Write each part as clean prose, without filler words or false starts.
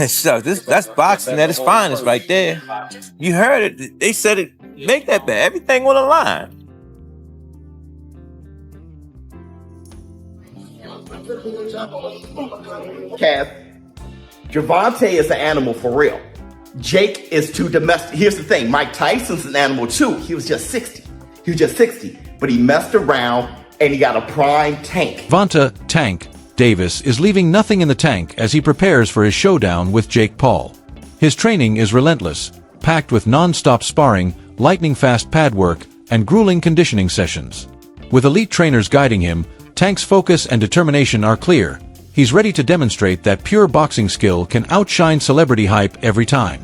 So that's boxing at its finest right there. You heard it. They said it. Make that bet. Everything on the line. Kev, Gervonta is an animal for real. Jake is too domestic. Here's the thing. Mike Tyson's an animal too. He was just 60. But he messed around and he got a prime tank. Gervonta "Tank" Davis is leaving nothing in the tank as he prepares for his showdown with Jake Paul. His training is relentless, packed with non-stop sparring, lightning-fast pad work, and grueling conditioning sessions. With elite trainers guiding him, Tank's focus and determination are clear. He's ready to demonstrate that pure boxing skill can outshine celebrity hype every time.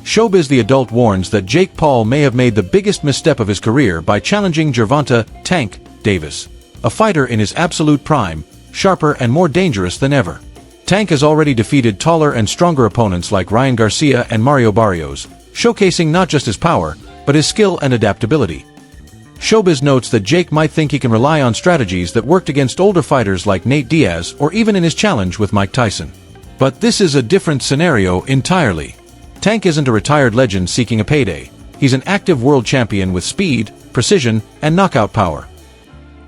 Showbiz The Adult warns that Jake Paul may have made the biggest misstep of his career by challenging Gervonta "Tank" Davis, a fighter in his absolute prime, sharper and more dangerous than ever. Tank has already defeated taller and stronger opponents like Ryan Garcia and Mario Barrios, showcasing not just his power, but his skill and adaptability. Showbiz notes that Jake might think he can rely on strategies that worked against older fighters like Nate Diaz or even in his challenge with Mike Tyson. But this is a different scenario entirely. Tank isn't a retired legend seeking a payday. He's an active world champion with speed, precision, and knockout power.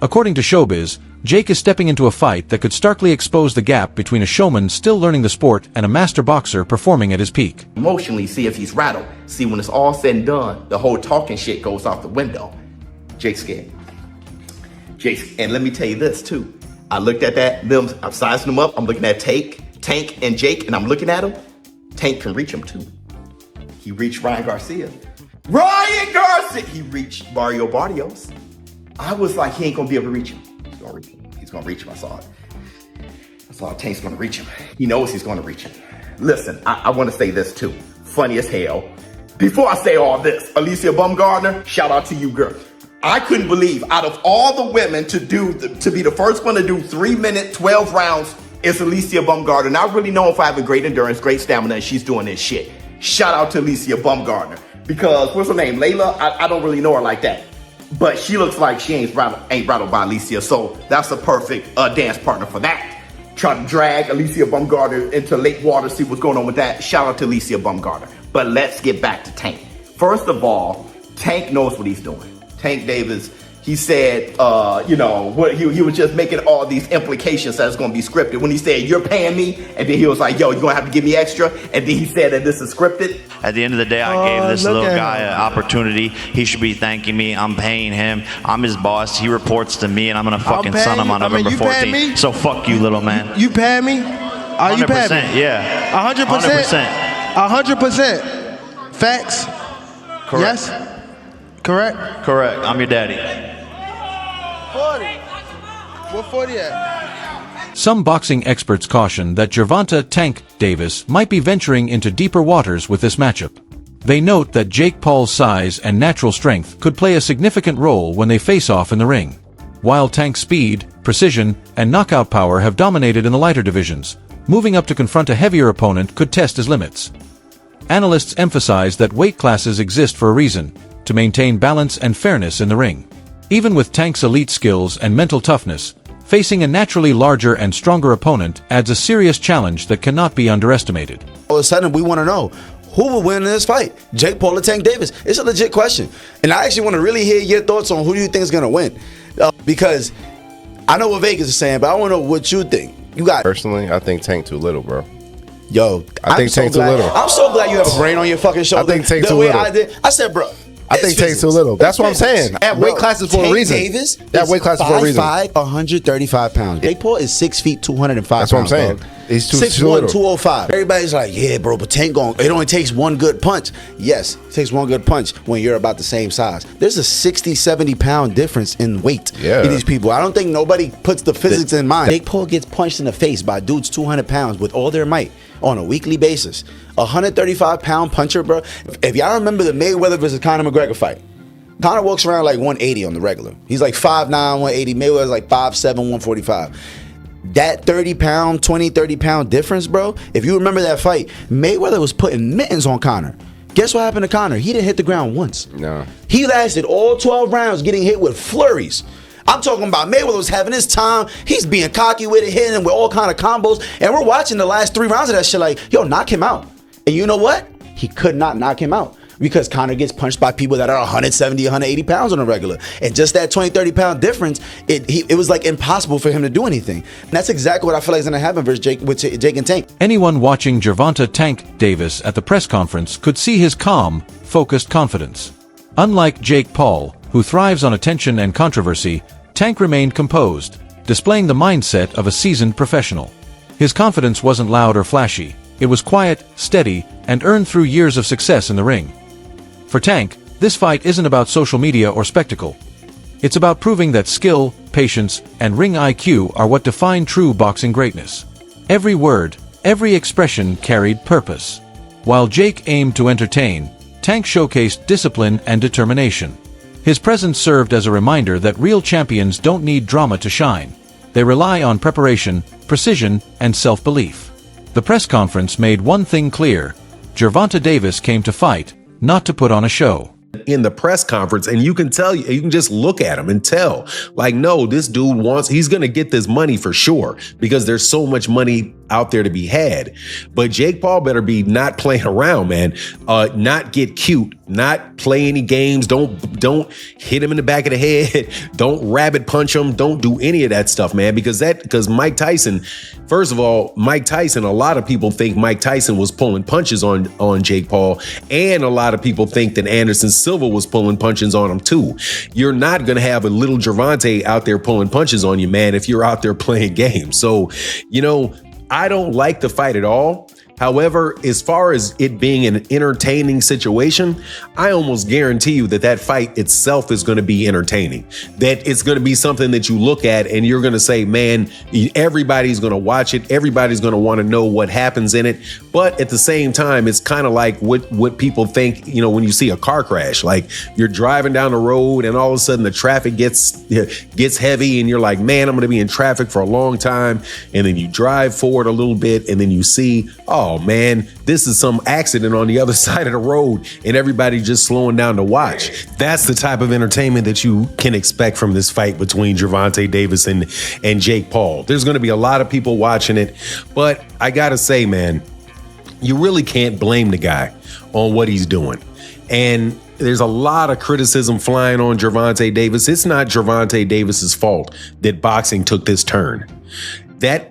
According to Showbiz, Jake is stepping into a fight that could starkly expose the gap between a showman still learning the sport and a master boxer performing at his peak. Emotionally, see if he's rattled. See, when it's all said and done, the whole talking shit goes out the window. Jake's scared. And let me tell you this too. I looked at I'm sizing them up. I'm looking at Tank and Jake, and I'm looking at them. Tank can reach him too. He reached Ryan Garcia. He reached Mario Barrios. I was like, he ain't gonna be able to reach him. He's gonna reach him. I saw it. Tank's gonna reach him. He knows he's gonna reach him. Listen, I wanna say this too. Funny as hell. Before I say all this, Alicia Baumgardner, shout out to you, girl. I couldn't believe out of all the women to be the first one to do 3-minute, 12 rounds, it's Alicia Baumgardner. And I really know if I have a great endurance, great stamina, and she's doing this shit. Shout out to Alicia Baumgardner. Because, what's her name, Layla? I don't really know her like that. But she looks like she ain't rattled by Alicia. So that's a perfect dance partner for that. Try to drag Alicia Baumgardner into lake water, see what's going on with that. Shout out to Alicia Baumgardner. But let's get back to Tank. First of all, Tank knows what he's doing. Tank Davis, he said, he was just making all these implications that it's going to be scripted. When he said, you're paying me, and then he was like, yo, you're going to have to give me extra. And then he said that this is scripted. At the end of the day, I gave this little guy an opportunity. He should be thanking me. I'm paying him. I'm his boss. He reports to me, and I'm going to fucking son him on November 14th. So fuck you, little man. You paying me? Are you paying me? Yeah. 100%? 100%. Facts? Correct. Yes? Correct? Correct. I'm your daddy. 40. What 40 at? Some boxing experts caution that Gervonta "Tank" Davis might be venturing into deeper waters with this matchup. They note that Jake Paul's size and natural strength could play a significant role when they face off in the ring. While Tank's speed, precision, and knockout power have dominated in the lighter divisions, moving up to confront a heavier opponent could test his limits. Analysts emphasize that weight classes exist for a reason, to maintain balance and fairness in the ring. Even with Tank's elite skills and mental toughness, facing a naturally larger and stronger opponent adds a serious challenge that cannot be underestimated. All of a sudden, we want to know, who will win in this fight? Jake Paul or Tank Davis? It's a legit question. And I actually want to really hear your thoughts on who do you think is going to win. Because I know what Vegas is saying, but I want to know what you think. Personally, I think Tank too little, bro. Yo, I think Tank too little. I'm so glad you have a brain on your fucking shoulder. I think Tank too little. I said, bro. I think Tank's too little. That's what I'm saying. That weight class is for a reason. Davis that weight class is for a reason. 5'5", 135 pounds. Jake Paul is 6 feet, 205 pounds. That's what I'm saying. Bro. He's too 6'1", little. 205. Everybody's like, yeah, bro, but Tank it only takes one good punch. Yes, it takes one good punch when you're about the same size. There's a 60, 70 pound difference in weight in these people. I don't think nobody puts the physics in mind. Jake Paul gets punched in the face by dudes 200 pounds with all their might on a weekly basis. A 135 pound puncher, bro. If y'all remember the Mayweather versus Conor McGregor fight, Conor walks around like 180 on the regular. He's like 5'9", 180. Mayweather's like 5'7", 145. That 30 pound difference, bro. If you remember that fight, Mayweather was putting mittens on Conor. Guess what happened to Conor? He didn't hit the ground once. No. He lasted all 12 rounds getting hit with flurries. I'm talking about Mayweather was having his time. He's being cocky with it, hitting him with all kind of combos. And we're watching the last 3 rounds of that shit like, yo, knock him out. And you know what? He could not knock him out because Conor gets punched by people that are 170, 180 pounds on a regular. And just that 20, 30 pound difference, it was like impossible for him to do anything. And that's exactly what I feel like is going to happen versus Jake and Tank. Anyone watching Gervonta "Tank" Davis at the press conference could see his calm, focused confidence. Unlike Jake Paul, who thrives on attention and controversy, Tank remained composed, displaying the mindset of a seasoned professional. His confidence wasn't loud or flashy. It was quiet, steady, and earned through years of success in the ring. For Tank, this fight isn't about social media or spectacle. It's about proving that skill, patience, and ring IQ are what define true boxing greatness. Every word, every expression carried purpose. While Jake aimed to entertain, Tank showcased discipline and determination. His presence served as a reminder that real champions don't need drama to shine. They rely on preparation, precision, and self-belief. The press conference made one thing clear: Gervonta Davis came to fight, not to put on a show. In the press conference, and you can just look at him and tell, like, no, this dude he's going to get this money for sure because there's so much money out there to be had. But Jake Paul better be not playing around, man. Not get cute, not play any games. Don't hit him in the back of the head. Don't rabbit punch him. Don't do any of that stuff, man, because Mike Tyson, first of all, a lot of people think Mike Tyson was pulling punches on Jake Paul, and a lot of people think that Anderson Silva was pulling punches on him too. You're not going to have a little Gervonta out there pulling punches on you, man, if you're out there playing games. So, I don't like the fight at all. However, as far as it being an entertaining situation, I almost guarantee you that fight itself is going to be entertaining. That it's going to be something that you look at and you're going to say, man, everybody's going to watch it. Everybody's going to want to know what happens in it. But at the same time, it's kind of like what people think, when you see a car crash. Like, you're driving down the road and all of a sudden the traffic gets heavy and you're like, man, I'm going to be in traffic for a long time. And then you drive forward a little bit and then you see, oh man, this is some accident on the other side of the road and everybody just slowing down to watch. That's the type of entertainment that you can expect from this fight between Gervonta Davis and Jake Paul. There's going to be a lot of people watching it, but I gotta say, man, you really can't blame the guy on what he's doing. And there's a lot of criticism flying on Gervonta Davis. It's not Gervonta Davis's fault that boxing took this turn.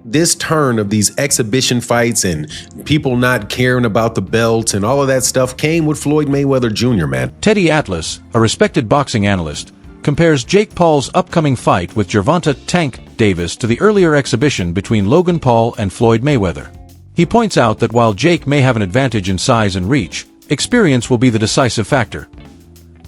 This turn of these exhibition fights and people not caring about the belts and all of that stuff came with Floyd Mayweather Jr., man. Teddy Atlas, a respected boxing analyst, compares Jake Paul's upcoming fight with Gervonta "Tank" Davis to the earlier exhibition between Logan Paul and Floyd Mayweather. He points out that while Jake may have an advantage in size and reach, experience will be the decisive factor.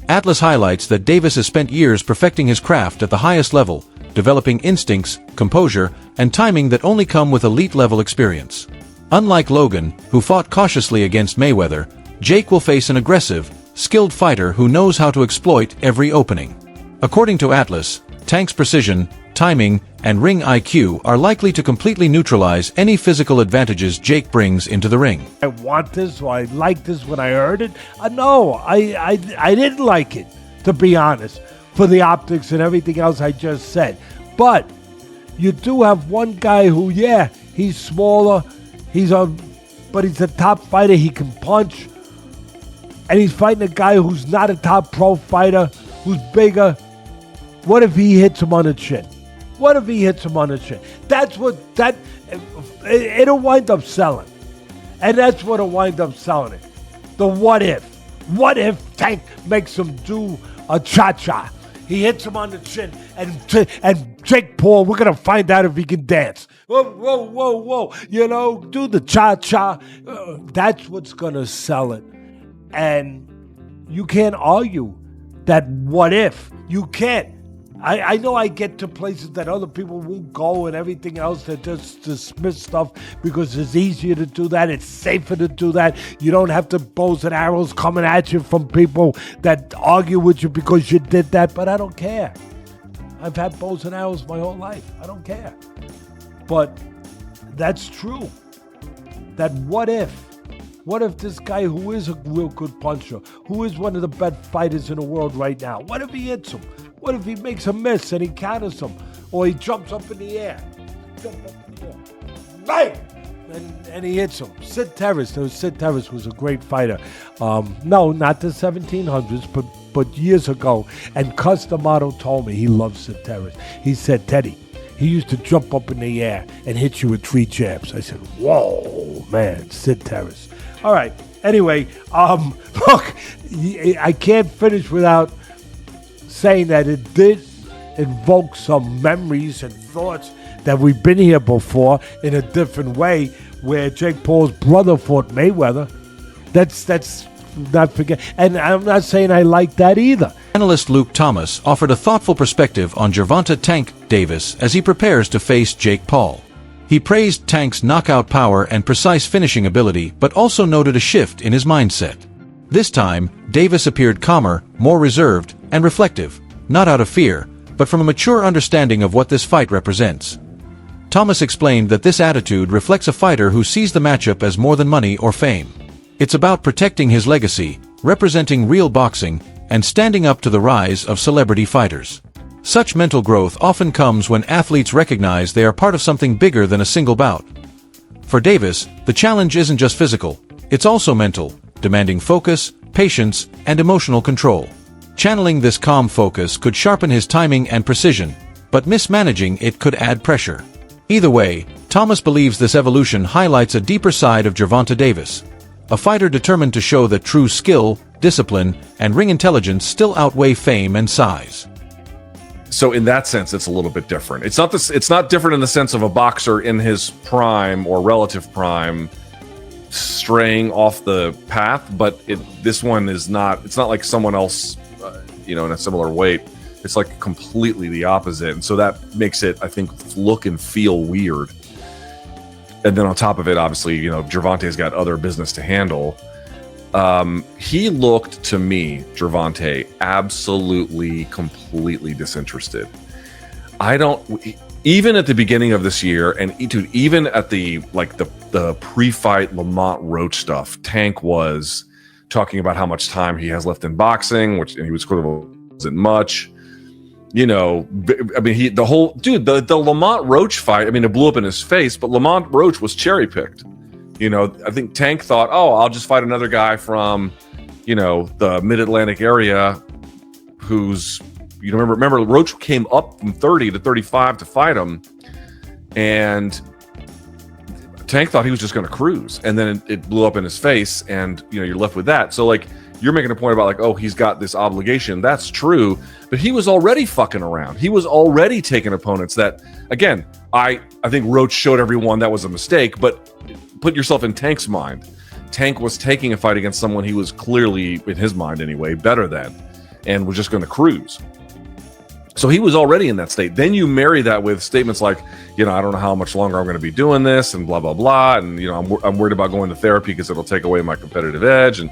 Atlas highlights that Davis has spent years perfecting his craft at the highest level, developing instincts, composure, and timing that only come with elite-level experience. Unlike Logan, who fought cautiously against Mayweather, Jake will face an aggressive, skilled fighter who knows how to exploit every opening. According to Atlas, Tank's precision, timing, and ring IQ are likely to completely neutralize any physical advantages Jake brings into the ring. I want this, or I like this when I heard it. No, I didn't like it, to be honest, for the optics and everything else I just said. But you do have one guy who, yeah, he's smaller, but he's a top fighter. He can punch, and he's fighting a guy who's not a top pro fighter, who's bigger. What if he hits him on the chin? What if he hits him on the chin? It'll wind up selling. And that's what'll wind up selling it. The what if. What if Tank makes him do a cha-cha? He hits him on the chin, and Jake Paul, we're going to find out if he can dance. Whoa, whoa, whoa, whoa. Do the cha-cha. That's what's going to sell it. And you can't argue that what if. You can't. I know I get to places that other people won't go and everything else. They just dismiss stuff because it's easier to do that. It's safer to do that. You don't have the bows and arrows coming at you from people that argue with you because you did that. But I don't care. I've had bows and arrows my whole life. I don't care. But that's true. That what if? What if this guy who is a real good puncher, who is one of the best fighters in the world right now, what if he hits him? What if he makes a miss and he counters him? Or he jumps up in the air. Bang! And he hits him. Sid Terrace was a great fighter. No, not the 1700s, but years ago. And Cus D'Amato told me he loved Sid Terrace. He said, Teddy, he used to jump up in the air and hit you with 3 jabs. I said, whoa, man, Sid Terrace. All right. Anyway, look, I can't finish without saying that it did invoke some memories and thoughts that we've been here before in a different way, where Jake Paul's brother fought Mayweather. That's not forget. And I'm not saying I like that either. Analyst Luke Thomas offered a thoughtful perspective on Gervonta "Tank" Davis as he prepares to face Jake Paul. He praised Tank's knockout power and precise finishing ability, but also noted a shift in his mindset. This time, Davis appeared calmer, more reserved, and reflective, not out of fear, but from a mature understanding of what this fight represents. Thomas explained that this attitude reflects a fighter who sees the matchup as more than money or fame. It's about protecting his legacy, representing real boxing, and standing up to the rise of celebrity fighters. Such mental growth often comes when athletes recognize they are part of something bigger than a single bout. For Davis, the challenge isn't just physical, it's also mental, demanding focus, patience, and emotional control. Channeling this calm focus could sharpen his timing and precision, but mismanaging it could add pressure. Either way, Thomas believes this evolution highlights a deeper side of Gervonta Davis, a fighter determined to show that true skill, discipline, and ring intelligence still outweigh fame and size. So in that sense, it's a little bit different. It's not different in the sense of a boxer in his prime or relative prime straying off the path, but this one is not. It's not like someone else, in a similar weight. It's like completely the opposite, and so that makes it, I think, look and feel weird. And then on top of it, obviously, Gervonta's got other business to handle. He looked to me, Gervonta, absolutely, completely disinterested. Even at the beginning of this year, and even at the pre-fight Lamont Roach stuff, Tank was talking about how much time he has left in boxing, and he was sort of wasn't much. The Lamont Roach fight, it blew up in his face, but Lamont Roach was cherry picked. I think Tank thought, I'll just fight another guy from, the mid-Atlantic area who's, remember Roach came up from 30 to 35 to fight him, and Tank thought he was just going to cruise, and then it blew up in his face, and, you're left with that. So, you're making a point about, he's got this obligation. That's true, but he was already fucking around. He was already taking opponents that, again, I think Roach showed everyone that was a mistake, but put yourself in Tank's mind. Tank was taking a fight against someone he was clearly, in his mind anyway, better than, and was just going to cruise. So he was already in that state. Then you marry that with statements like, I don't know how much longer I'm going to be doing this, and blah, blah, blah. And, I'm worried about going to therapy because it'll take away my competitive edge. And,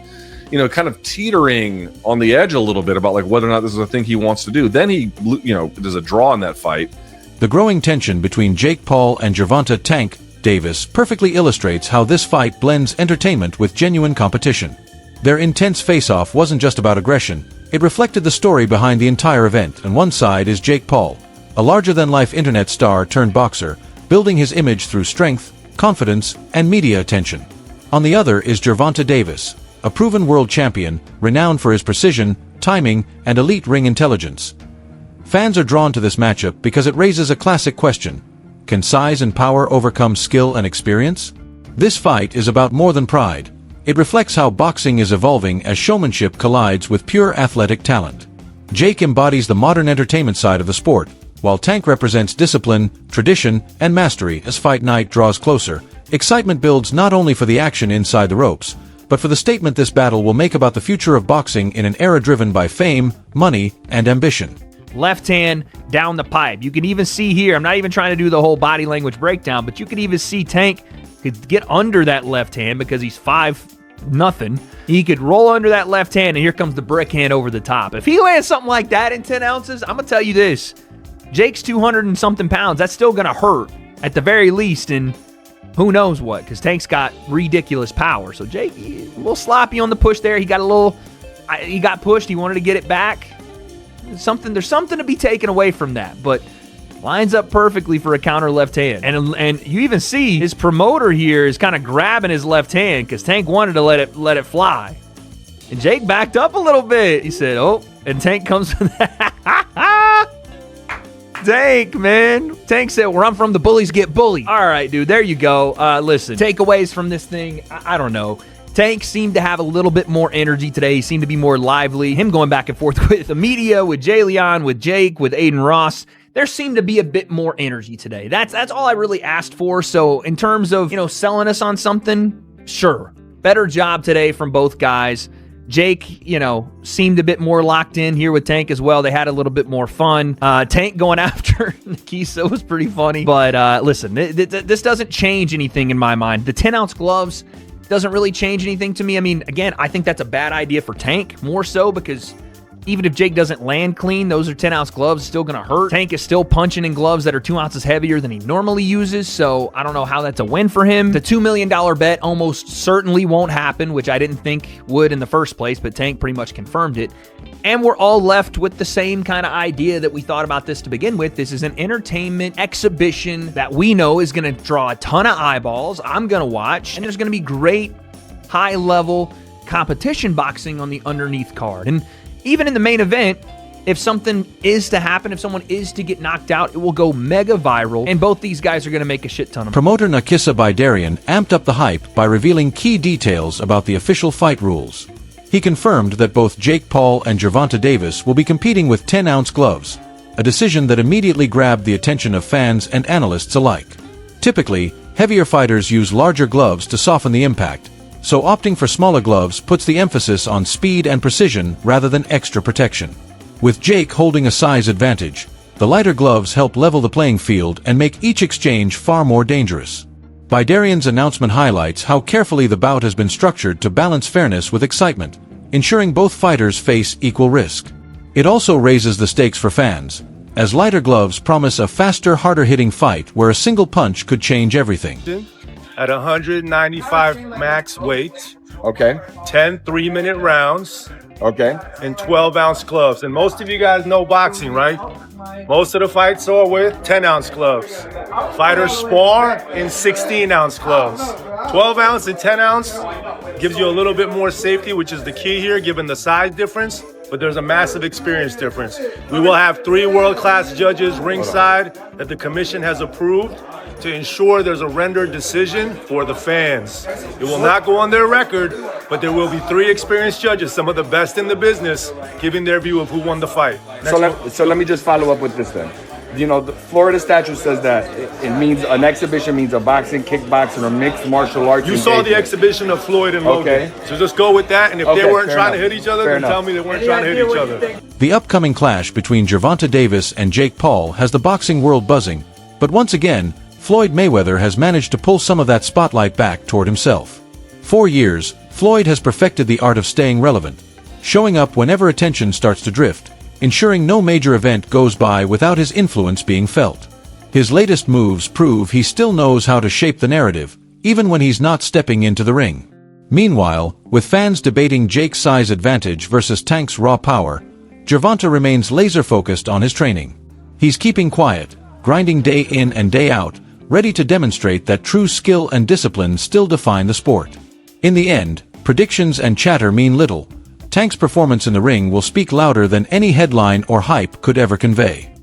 kind of teetering on the edge a little bit about whether or not this is a thing he wants to do. Then he, does a draw in that fight. The growing tension between Jake Paul and Gervonta "Tank" Davis perfectly illustrates how this fight blends entertainment with genuine competition. Their intense face-off wasn't just about aggression. It reflected the story behind the entire event, and one side is Jake Paul, a larger-than-life internet star turned boxer, building his image through strength, confidence, and media attention. On the other is Gervonta Davis, a proven world champion, renowned for his precision, timing, and elite ring intelligence. Fans are drawn to this matchup because it raises a classic question. Can size and power overcome skill and experience? This fight is about more than pride. It reflects how boxing is evolving as showmanship collides with pure athletic talent. Jake embodies the modern entertainment side of the sport, while Tank represents discipline, tradition, and mastery. As fight night draws closer, excitement builds not only for the action inside the ropes, but for the statement this battle will make about the future of boxing in an era driven by fame, money, and ambition. Left hand down the pipe. You can even see here, I'm not even trying to do the whole body language breakdown, but you can even see Tank could get under that left hand because he's 5-0. He could roll under that left hand, and here comes the brick hand over the top. If he lands something like that in 10 ounces, I'm going to tell you this. Jake's 200 and something pounds. That's still going to hurt at the very least, and who knows what, because Tank's got ridiculous power. So Jake, a little sloppy on the push there. He got pushed. He wanted to get it back. There's something to be taken away from that, but lines up perfectly for a counter left hand. And you even see his promoter here is kind of grabbing his left hand because Tank wanted to let it fly. And Jake backed up a little bit. He said, oh, and Tank comes with that. Tank, man. Tank said, where I'm from, the bullies get bullied. All right, dude, there you go. Listen, takeaways from this thing, I don't know. Tank seemed to have a little bit more energy today. He seemed to be more lively. Him going back and forth with the media, with Jay Leon, with Jake, with Aiden Ross. There seemed to be a bit more energy today. That's all I really asked for. So in terms of, selling us on something, sure. Better job today from both guys. Jake, seemed a bit more locked in here with Tank as well. They had a little bit more fun. Tank going after Nikisa was pretty funny. But listen, this doesn't change anything in my mind. The 10-ounce gloves doesn't really change anything to me. I mean, again, I think that's a bad idea for Tank, more so because even if Jake doesn't land clean, those are 10-ounce gloves. It's still going to hurt. Tank is still punching in gloves that are 2 ounces heavier than he normally uses, so I don't know how that's a win for him. The $2 million bet almost certainly won't happen, which I didn't think would in the first place, but Tank pretty much confirmed it. And we're all left with the same kind of idea that we thought about this to begin with. This is an entertainment exhibition that we know is going to draw a ton of eyeballs. I'm going to watch, and there's going to be great high-level competition boxing on the underneath card. And even in the main event, if something is to happen, if someone is to get knocked out, it will go mega viral, and both these guys are going to make a shit ton of money. Promoter Nikisa Baidarian amped up the hype by revealing key details about the official fight rules. He confirmed that both Jake Paul and Gervonta Davis will be competing with 10-ounce gloves, a decision that immediately grabbed the attention of fans and analysts alike. Typically, heavier fighters use larger gloves to soften the impact, so opting for smaller gloves puts the emphasis on speed and precision rather than extra protection. With Jake holding a size advantage, the lighter gloves help level the playing field and make each exchange far more dangerous. Baidarian's announcement highlights how carefully the bout has been structured to balance fairness with excitement, ensuring both fighters face equal risk. It also raises the stakes for fans, as lighter gloves promise a faster, harder-hitting fight where a single punch could change everything. At 195 max weight. Okay. 10 3-minute rounds. Okay. And 12-ounce gloves. And most of you guys know boxing, right? Most of the fights are with 10-ounce gloves. Fighters spar in 16-ounce gloves. 12-ounce and 10-ounce gives you a little bit more safety, which is the key here, given the size difference. But there's a massive experience difference. We will have 3 world-class judges ringside that the commission has approved to ensure there's a rendered decision for the fans. It will not go on their record, but there will be 3 experienced judges, some of the best in the business, giving their view of who won the fight. So let me just follow up with this then. The Florida statute says that it means an exhibition means a boxing, kickboxing, or mixed martial arts. You saw the exhibition of Floyd and Logan. Okay. So just go with that, and if they weren't trying to hit each other, then tell me they weren't trying to hit each other. The upcoming clash between Gervonta Davis and Jake Paul has the boxing world buzzing, but once again, Floyd Mayweather has managed to pull some of that spotlight back toward himself. For years, Floyd has perfected the art of staying relevant, showing up whenever attention starts to drift, ensuring no major event goes by without his influence being felt. His latest moves prove he still knows how to shape the narrative, even when he's not stepping into the ring. Meanwhile, with fans debating Jake's size advantage versus Tank's raw power, Gervonta remains laser-focused on his training. He's keeping quiet, grinding day in and day out, ready to demonstrate that true skill and discipline still define the sport. In the end, predictions and chatter mean little. Tank's performance in the ring will speak louder than any headline or hype could ever convey.